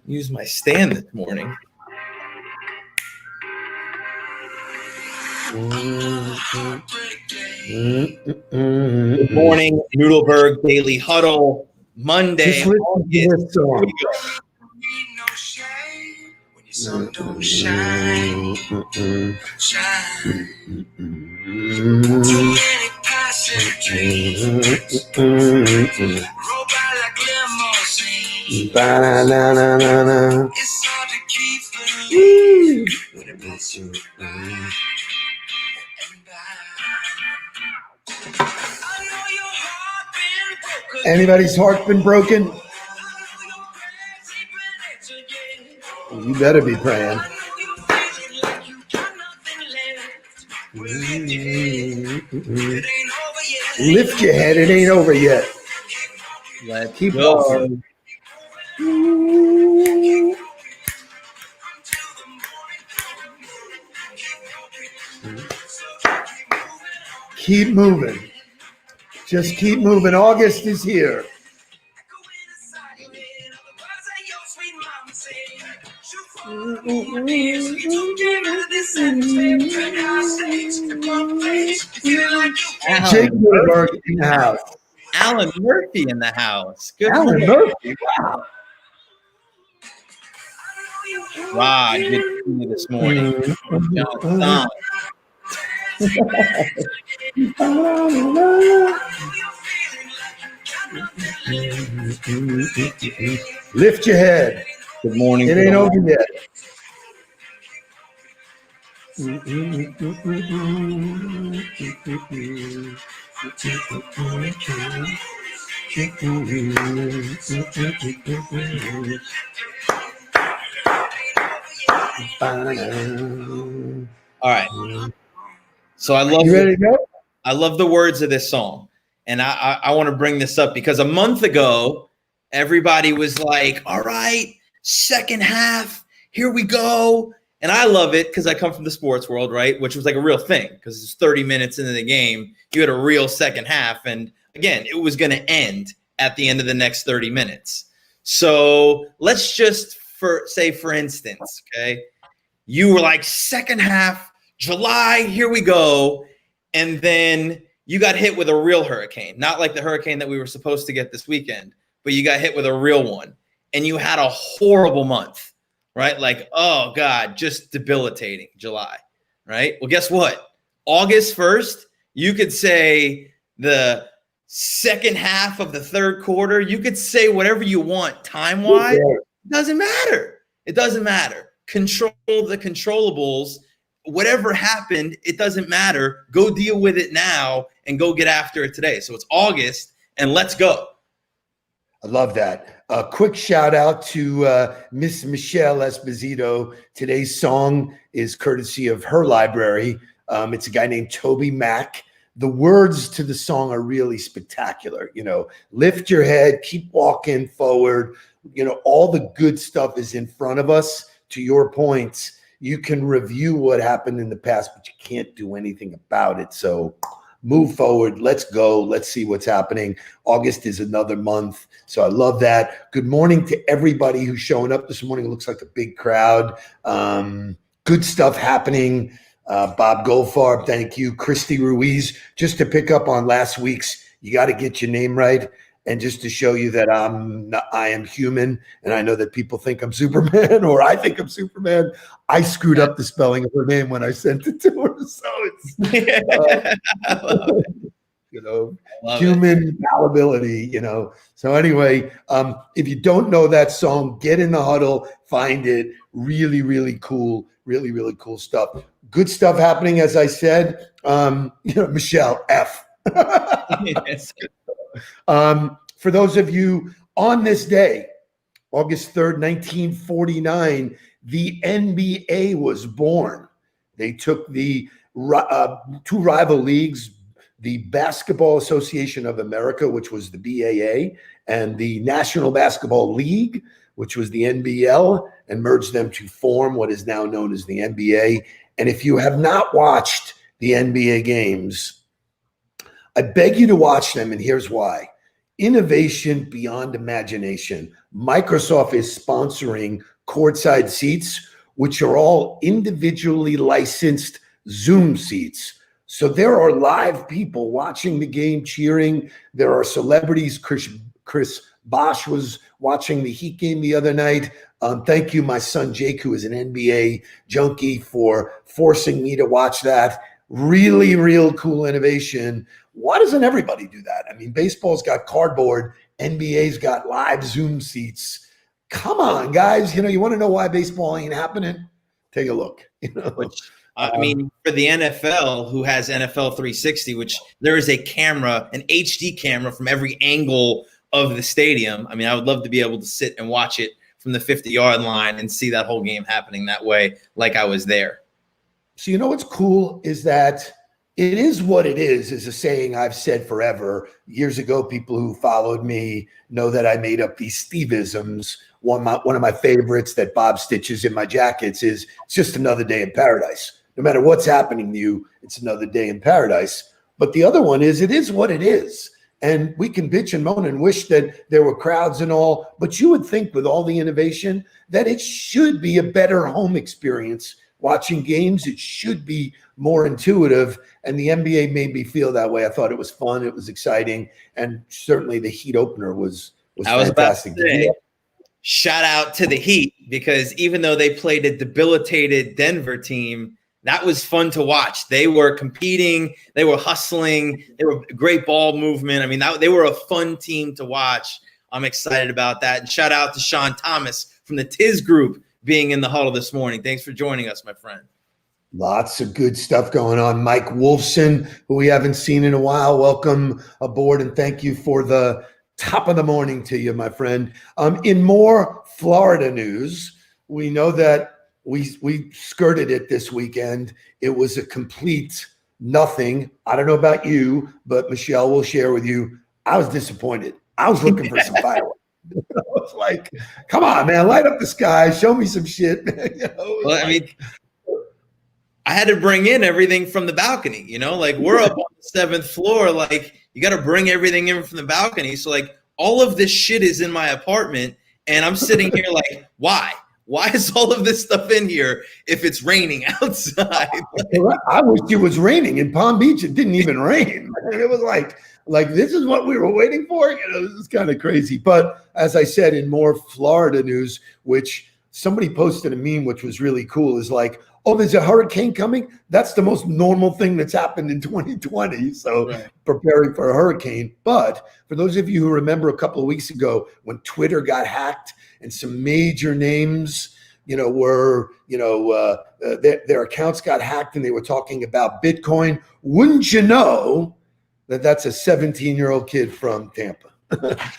use my stand this morning. Good morning, Nudelberg Daily Huddle, Monday. Just listen to this song. Sun don't shine, shine. Too many passengers roll by like limousines. It's hard to keep believing when it passes you by and by. I know your heart been broken. Anybody's heart been broken? I know your prayers ain't been answered yet. You better be praying. I know you're feeling like you got nothing left. Well, it ain't over yet. Lift your head. It ain't over yet. Let's Keep go. walking. Keep moving. Just keep moving. August is here. Jake Nudelberg in the house. Alan Murphy in the house. Good Alan morning. Murphy. Wow. Wow, good to see you this morning. John, Lift your head. good morning. It ain't over yet. All right. So I love You ready to go? I love the words of this song. And I want to bring this up because a month ago, everybody was like, all right, second half, here we go. And I love it because I come from the sports world, right? Which was like a real thing because it's 30 minutes into the game. You had a real second half. And again, it was going to end at the end of the next 30 minutes. So let's just say, for instance, okay, you were like second half, July, here we go. And then you got hit with a real hurricane, not like the hurricane that we were supposed to get this weekend, but you got hit with a real one. And you had a horrible month, right? Like, oh God, just debilitating July, right? Well, guess what? August 1st, you could say the second half of the third quarter, you could say whatever you want time-wise. It doesn't matter. It doesn't matter. Control the controllables. Whatever happened, it doesn't matter. Go deal with it now and go get after it today. So it's August and let's go. I love that. A quick shout out to Miss Michelle Esposito. Today's song is courtesy of her library. It's a guy named Toby Mack. The words to the song are really spectacular. You know, lift your head, keep walking forward. You know, all the good stuff is in front of us. To your points, you can review what happened in the past, but you can't do anything about it. So move forward. Let's go. Let's see what's happening. August is another month. So I love that. Good morning to everybody who's showing up this morning. It looks like a big crowd. Good stuff happening. Bob Goldfarb, thank you. Christy Ruiz, just to pick up on last week's, you got to get your name right. And just to show you that I am human, and I know that people think I'm Superman, or I think I'm Superman. I screwed up the spelling of her name when I sent it to her, so it's you know, human fallibility. You know. So anyway, if you don't know that song, get in the huddle, find it. Really, really cool. Really, really cool stuff. Good stuff happening, as I said. You know, Michelle F. Yes. For those of you on this day, August 3rd, 1949, the NBA was born. They took the two rival leagues, the Basketball Association of America, which was the BAA, and the National Basketball League, which was the NBL, and merged them to form what is now known as the NBA. And if you have not watched the NBA games, I beg you to watch them, and here's why. innovation beyond imagination. Microsoft is sponsoring courtside seats, which are all individually licensed Zoom seats. So there are live people watching the game, cheering. There are celebrities. Chris Bosh was watching the Heat game the other night. Thank you, my son Jake, who is an NBA junkie, for forcing me to watch that. Really, real cool innovation. Why doesn't everybody do that? I mean, baseball's got cardboard. NBA's got live Zoom seats. Come on, guys. You want to know why baseball ain't happening? Take a look. I mean, for the NFL, who has NFL 360, which there is a camera, an HD camera from every angle of the stadium. I mean, I would love to be able to sit and watch it from the 50-yard line and see that whole game happening that way, like I was there. So what's cool is that it is what it is a saying I've said forever. Years ago, people who followed me know that I made up these Steve-isms. One of my favorites that Bob stitches in my jackets is, it's just another day in paradise. No matter what's happening to you, it's another day in paradise. But the other one is, it is what it is. And we can bitch and moan and wish that there were crowds and all, but you would think with all the innovation that it should be a better home experience. Watching games, it should be more intuitive, and the NBA made me feel that way. I thought it was fun, it was exciting, and certainly the Heat opener was fantastic. Shout out to the Heat, because even though they played a debilitated Denver team, that was fun to watch. They were competing, they were hustling, they were great ball movement. I mean, they were a fun team to watch. I'm excited about that. And shout out to Sean Thomas from the Tiz Group being in the huddle this morning. Thanks for joining us, my friend. Lots of good stuff going on. Mike Wolfson, who we haven't seen in a while, welcome aboard, and thank you for the top of the morning to you, my friend. In more Florida news, we know that we skirted it this weekend. It was a complete nothing. I don't know about you, but Michelle will share with you. I was disappointed. I was looking for some fireworks. I was like, come on, man, light up the sky, show me some shit. I mean, I had to bring in everything from the balcony, like we're up on the 7th floor. Like, you got to bring everything in from the balcony. So like all of this shit is in my apartment, and I'm sitting here like, why? Why is all of this stuff in here if it's raining outside? I wish it was raining in Palm Beach. It didn't even rain. It was like this is what we were waiting for. This is kind of crazy. But as I said, in more Florida news, which somebody posted a meme, which was really cool, is like, oh, there's a hurricane coming. That's the most normal thing that's happened in 2020. So right. Preparing for a hurricane. But for those of you who remember a couple of weeks ago when Twitter got hacked and some major names, their accounts got hacked and they were talking about Bitcoin. Wouldn't you know that that's a 17-year-old kid from Tampa?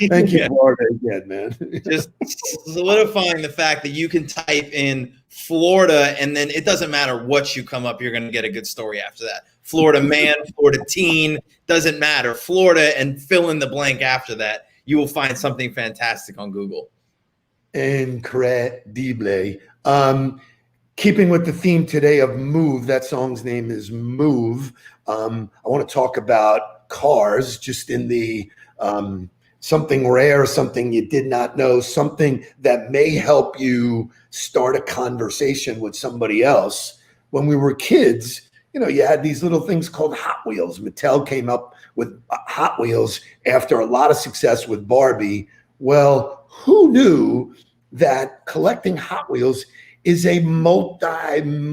Thank you, Florida, again, man. Just solidifying the fact that you can type in Florida and then it doesn't matter what you come up, you're going to get a good story after that. Florida man, Florida teen, doesn't matter. Florida and fill in the blank after that. You will find something fantastic on Google. Incredible. Keeping with the theme today of Move, that song's name is Move. I want to talk about cars, just in the something rare, something you did not know, something that may help you start a conversation with somebody else. When we were kids, you had these little things called Hot Wheels. Mattel came up with Hot Wheels after a lot of success with Barbie. Well, who knew that collecting Hot Wheels is a multi-million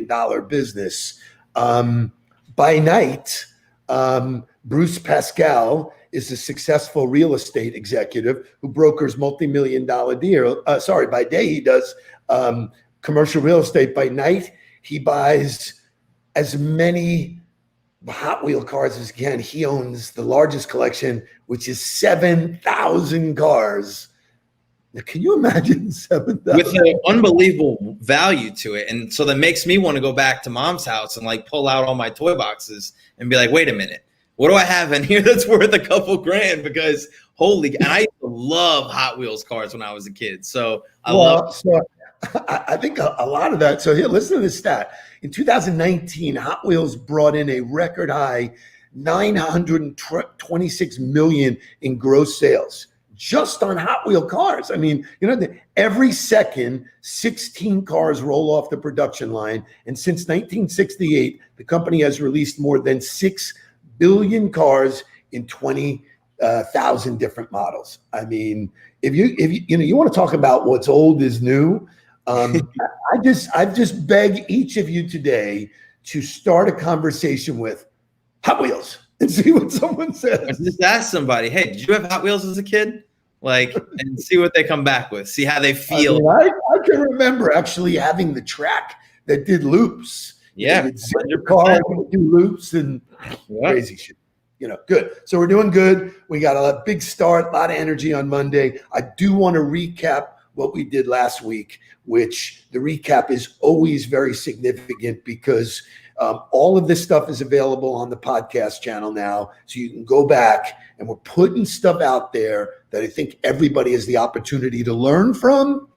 dollar business? By night, Bruce Pascal is a successful real estate executive who brokers multi-million dollar deal. By day, he does commercial real estate. By night, he buys as many Hot Wheel cars as he can. He owns the largest collection, which is 7,000 cars. Now, can you imagine 7,000? With an unbelievable value to it. And so that makes me want to go back to mom's house and like pull out all my toy boxes and be like, wait a minute, what do I have in here that's worth a couple grand? Because and I used to love Hot Wheels cars when I was a kid. So I think a lot of that. So here, listen to this stat. In 2019, Hot Wheels brought in a record high $926 million in gross sales just on Hot Wheel cars. I mean, every second, 16 cars roll off the production line. And since 1968, the company has released more than 6 billion cars in 20,000 different models. I mean, if you want to talk about what's old is new, I just beg each of you today to start a conversation with Hot Wheels and see what someone says. Just ask somebody, hey, did you have Hot Wheels as a kid? And see what they come back with. See how they feel. I can remember actually having the track that did loops. Yeah, you'd sit in your car and do loops and crazy shit. Good. So we're doing good. We got a big start, a lot of energy on Monday. I do want to recap what we did last week, which the recap is always very significant because all of this stuff is available on the podcast channel now. So you can go back, and we're putting stuff out there that I think everybody has the opportunity to learn from.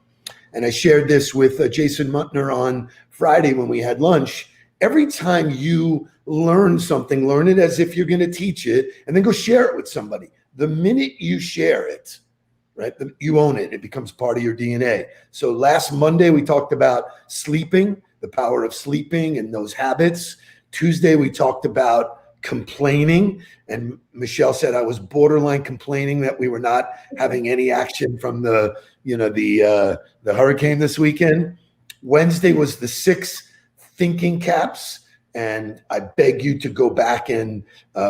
And I shared this with Jason Muntner on Friday when we had lunch. Every time you learn something, learn it as if you're going to teach it, and then go share it with somebody. The minute you share it, right, you own it. It becomes part of your DNA. So last Monday, we talked about sleeping, the power of sleeping and those habits. Tuesday, we talked about complaining, and Michelle said I was borderline complaining that we were not having any action from the hurricane this weekend. Wednesday was the 6 thinking caps, and I beg you to go back and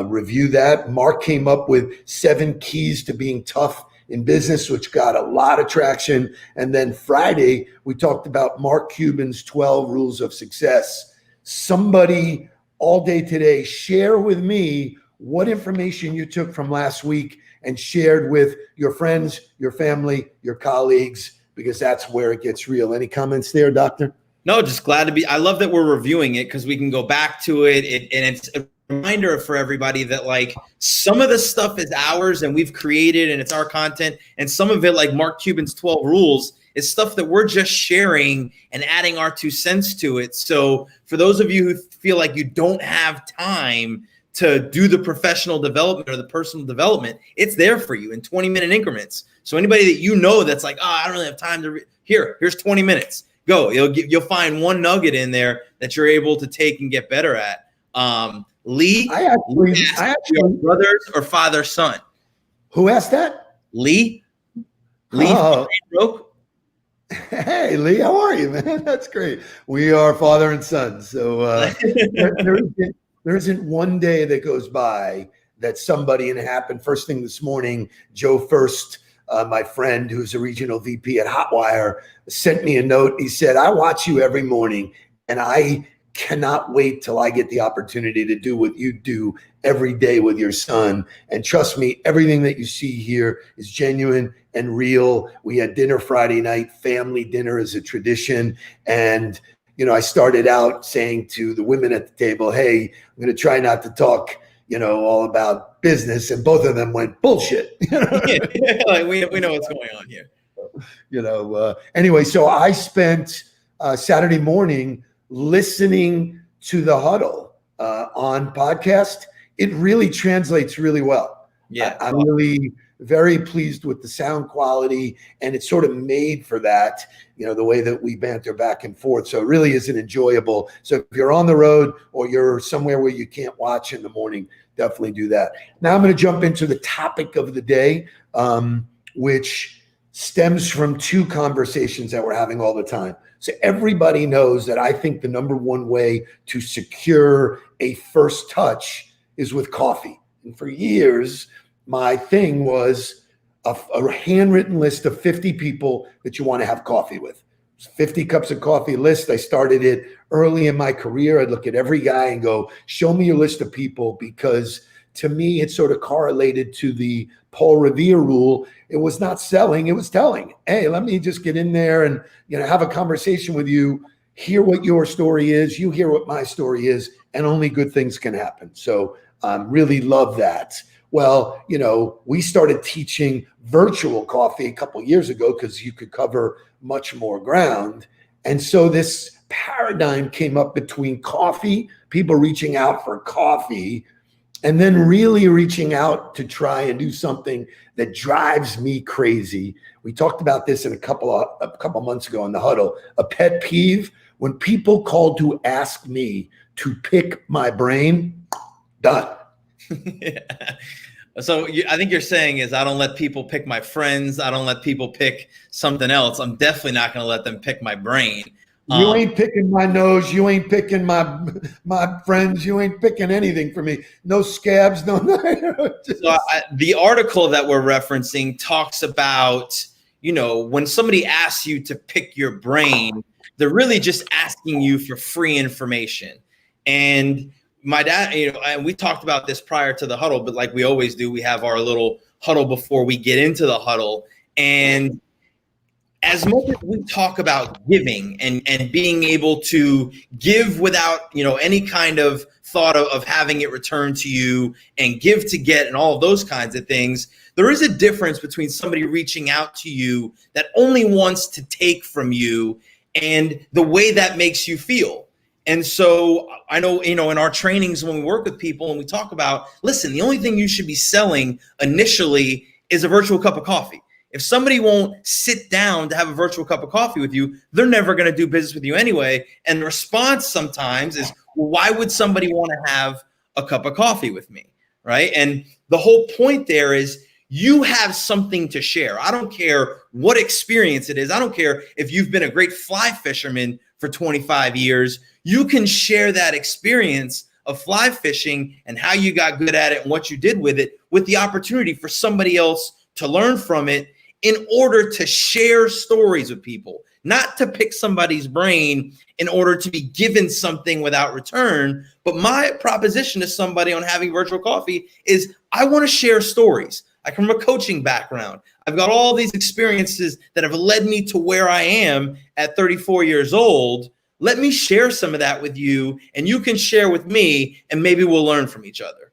review that. Mark came up with 7 keys to being tough in business, which got a lot of traction. And then Friday, we talked about Mark Cuban's 12 rules of success. Somebody all day today, share with me what information you took from last week and shared with your friends, your family, your colleagues, because that's where it gets real. Any comments there, Doctor? No, just glad to be. I love that we're reviewing it because we can go back to it, and it's a reminder for everybody that some of the stuff is ours and we've created and it's our content, and some of it, like Mark Cuban's 12 rules, is stuff that we're just sharing and adding our 2 cents to it. So for those of you who feel like you don't have time to do the professional development or the personal development, it's there for you in 20-minute increments. So anybody that that's like, I don't really have time to here's 20 minutes. Go. You'll find one nugget in there that you're able to take and get better at. Lee, I actually brothers or father son. Who asked that? Lee. Hey, Lee, how are you, man? That's great. We are father and son. So there isn't one day that goes by that somebody, and it happened first thing this morning, Joe First, my friend who's a regional VP at Hotwire, sent me a note. He said, I watch you every morning, and I cannot wait till I get the opportunity to do what you do every day with your son. And trust me, everything that you see here is genuine and real. We had dinner Friday night. Family dinner is a tradition. And, I started out saying to the women at the table, hey, I'm going to try not to talk, all about business. And both of them went, bullshit. We know what's going on here. Anyway, so I spent Saturday morning listening to the Huddle on podcast. It really translates really well. Yeah, I'm really very pleased with the sound quality, and it's sort of made for that, the way that we banter back and forth. So it really is an enjoyable. So if you're on the road or you're somewhere where you can't watch in the morning, definitely do that. Now I'm going to jump into the topic of the day, which stems from 2 conversations that we're having all the time. So everybody knows that I think the number one way to secure a first touch is with coffee. And for years, my thing was a handwritten list of 50 people that you want to have coffee with. 50 cups of coffee list. I started it early in my career. I'd look at every guy and go, show me your list of people, because to me, it's sort of correlated to the Paul Revere rule. It was not selling, it was telling. Hey, let me just get in there and have a conversation with you, hear what your story is, you hear what my story is, and only good things can happen. So really love that. Well, we started teaching virtual coffee a couple of years ago because you could cover much more ground. And so this paradigm came up between coffee, people reaching out for coffee, and then really reaching out to try and do something that drives me crazy. We talked about this in a couple months ago in the huddle. A pet peeve: when people call to ask me to pick my brain, done. Yeah. So I think you're saying is I don't let people pick my friends. I don't let people pick something else. I'm definitely not going to let them pick my brain. You ain't picking my nose. You ain't picking my friends. You ain't picking anything for me. No scabs. No. So the article that we're referencing talks about, when somebody asks you to pick your brain, they're really just asking you for free information. And my dad, and we talked about this prior to the huddle, but like we always do, we have our little huddle before we get into the huddle. And as much as we talk about giving and being able to give without, any kind of thought of having it returned to you, and give to get and all of those kinds of things, there is a difference between somebody reaching out to you that only wants to take from you and the way that makes you feel. And so I know, in our trainings, when we work with people and we talk about, listen, the only thing you should be selling initially is a virtual cup of coffee. If somebody won't sit down to have a virtual cup of coffee with you, they're never going to do business with you anyway. And the response sometimes is, well, why would somebody want to have a cup of coffee with me, right? And the whole point there is you have something to share. I don't care what experience it is. I don't care if you've been a great fly fisherman for 25 years. You can share that experience of fly fishing and how you got good at it and what you did with it, with the opportunity for somebody else to learn from it, in order to share stories with people, not to pick somebody's brain in order to be given something without return. But my proposition to somebody on having virtual coffee is I want to share stories. I come from a coaching background. I've got all these experiences that have led me to where I am at 34 years old. Let me share some of that with you, and you can share with me, and maybe we'll learn from each other.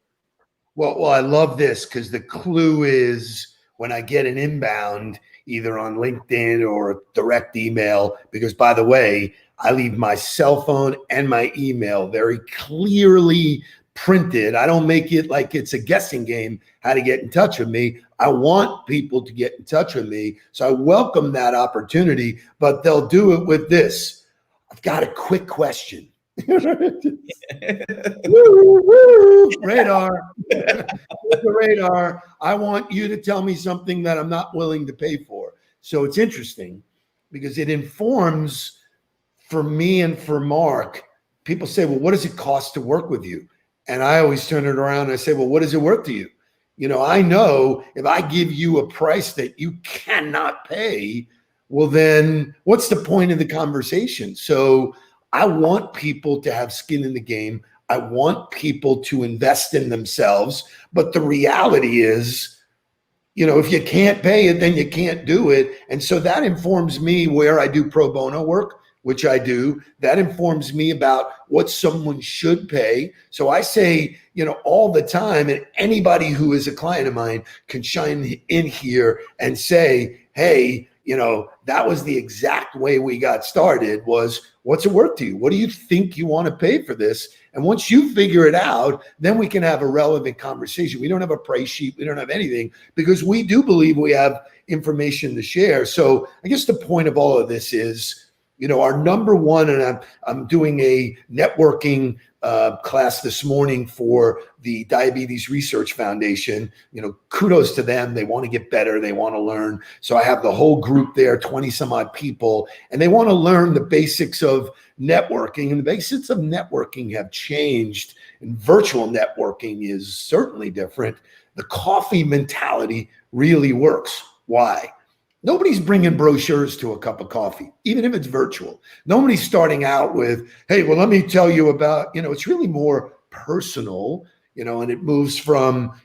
Well, I love this because the clue is when I get an inbound, either on LinkedIn or a direct email, because by the way, I leave my cell phone and my email very clearly printed. I don't make it like it's a guessing game how to get in touch with me. I want people to get in touch with me. So I welcome that opportunity, but they'll do it with this. I've got a quick question. Woo, woo, radar. The radar. I want you to tell me something that I'm not willing to pay for. So it's interesting because it informs for me and for Mark. People say, well, what does it cost to work with you? And I always turn it around and I say, well, what is it worth to you? I know if I give you a price that you cannot pay, well, then what's the point of the conversation? So I want people to have skin in the game. I want people to invest in themselves. But the reality is, if you can't pay it, then you can't do it. And so that informs me where I do pro bono work, which I do. That informs me about what someone should pay. So I say, all the time, and anybody who is a client of mine can chime in here and say, hey, that was the exact way we got started was, what's it worth to you? What do you think you want to pay for this? And once you figure it out, then we can have a relevant conversation. We don't have a price sheet. We don't have anything because we do believe we have information to share. So I guess the point of all of this is, our number one, and I'm doing a networking class this morning for the Diabetes Research Foundation. Kudos to them. They want to get better. They want to learn. So I have the whole group there, 20 some odd people, and they want to learn the basics of networking. And the basics of networking have changed, and virtual networking is certainly different. The coffee mentality really works. Why? Nobody's bringing brochures to a cup of coffee, even if it's virtual. Nobody's starting out with, hey, well, let me tell you about, it's really more personal, and it moves from,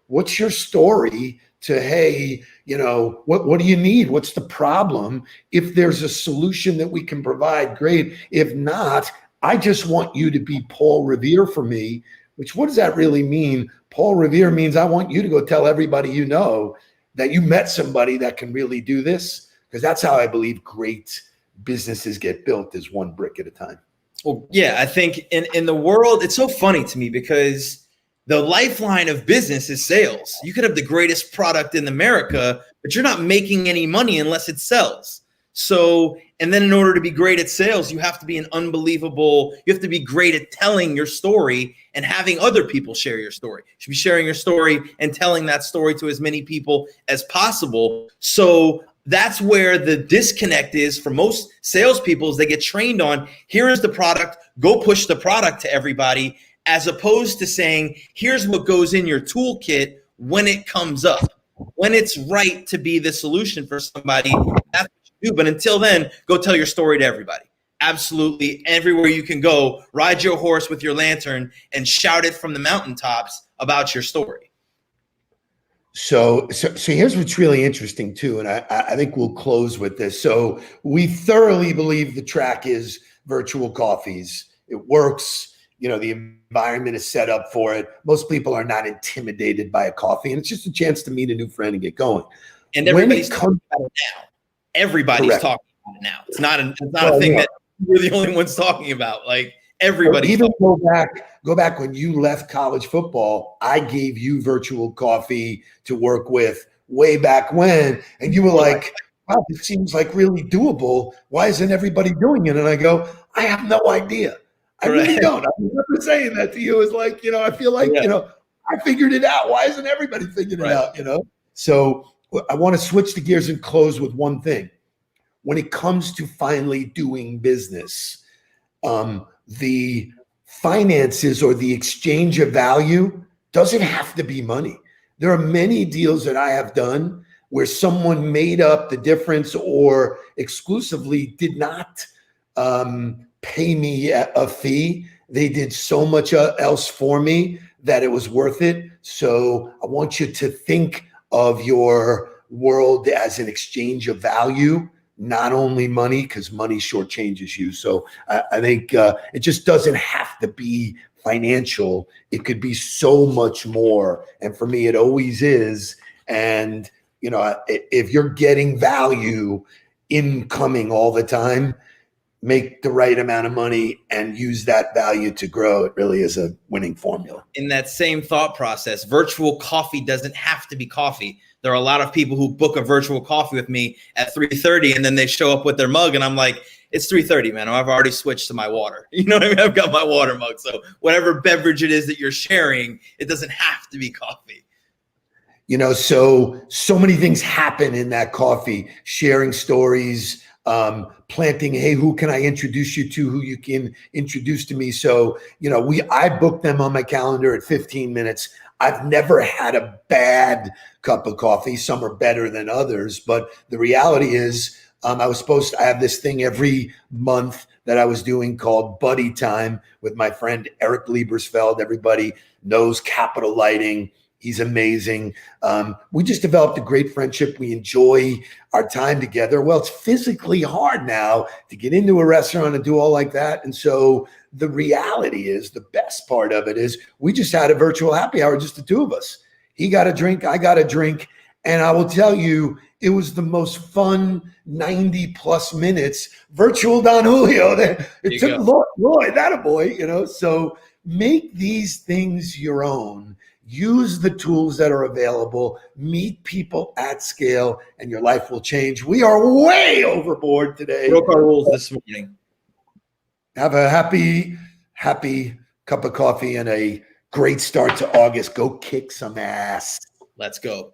what's your story to, hey, what do you need? What's the problem? If there's a solution that we can provide, great. If not, I just want you to be Paul Revere for me, which what does that really mean? Paul Revere means I want you to go tell everybody you know that you met somebody that can really do this, because that's how I believe great businesses get built, is one brick at a time. Well, yeah, I think in the world, it's so funny to me because The lifeline of business is sales. You could have the greatest product in America, but you're not making any money unless it sells. So, and then in order to be great at sales, you have to be you have to be great at telling your story and having other people share your story. You should be sharing your story and telling that story to as many people as possible. So that's where the disconnect is for most salespeople, is they get trained on, here is the product, go push the product to everybody, as opposed to saying, here's what goes in your toolkit when it comes up, when it's right to be the solution for somebody. That's what you do. But until then, go tell your story to everybody. Absolutely everywhere you can go, ride your horse with your lantern and shout it from the mountaintops about your story. So here's what's really interesting too, and I think we'll close with this. So we thoroughly believe the track is virtual coffees. It works. You know, the environment is set up for it. Most people are not intimidated by a coffee, and it's just a chance to meet a new friend and get going. And everybody's talking about it now. Everybody's Correct. talking about it now. It's not a thing that we're the only ones talking about. Like, everybody. Even go back when you left college football, I gave you virtual coffee to work with way back when, and you were like, wow, this seems like really doable. Why isn't everybody doing it? And I go, I have no idea. I really don't. I remember saying that to you. It's like, I feel like, I figured it out. Why isn't everybody figuring it out, So I want to switch the gears and close with one thing. When it comes to finally doing business, the finances or the exchange of value doesn't have to be money. There are many deals that I have done where someone made up the difference or exclusively did not pay me a fee. They did so much else for me that it was worth it. So I want you to think of your world as an exchange of value, not only money, because money shortchanges you. So I think it just doesn't have to be financial. It could be so much more. And for me, it always is. And, if you're getting value incoming all the time, make the right amount of money and use that value to grow. It really is a winning formula. In that same thought process, virtual coffee doesn't have to be coffee. There are a lot of people who book a virtual coffee with me at 3:30 and then they show up with their mug and I'm like, it's 3:30, man. I've already switched to my water. You know what I mean? I've got my water mug. So whatever beverage it is that you're sharing, it doesn't have to be coffee. So many things happen in that coffee, sharing stories, planting, hey, who can I introduce you to, who you can introduce to me? So, I book them on my calendar at 15 minutes. I've never had a bad cup of coffee. Some are better than others, but the reality is I have this thing every month that I was doing called Buddy Time with my friend Eric Liebersfeld. Everybody knows Capital Lighting. He's amazing. We just developed a great friendship. We enjoy our time together. Well, it's physically hard now to get into a restaurant and do all like that. And so the reality is, the best part of it is, we just had a virtual happy hour, just the two of us. He got a drink, I got a drink. And I will tell you, it was the most fun 90 plus minutes. Virtual Don Julio. It took Lloyd, that a boy, so make these things your own. Use the tools that are available, meet people at scale, and your life will change. We are way overboard today. Broke our rules this morning. Have a happy cup of coffee and a great start to August. Go kick some ass. Let's go.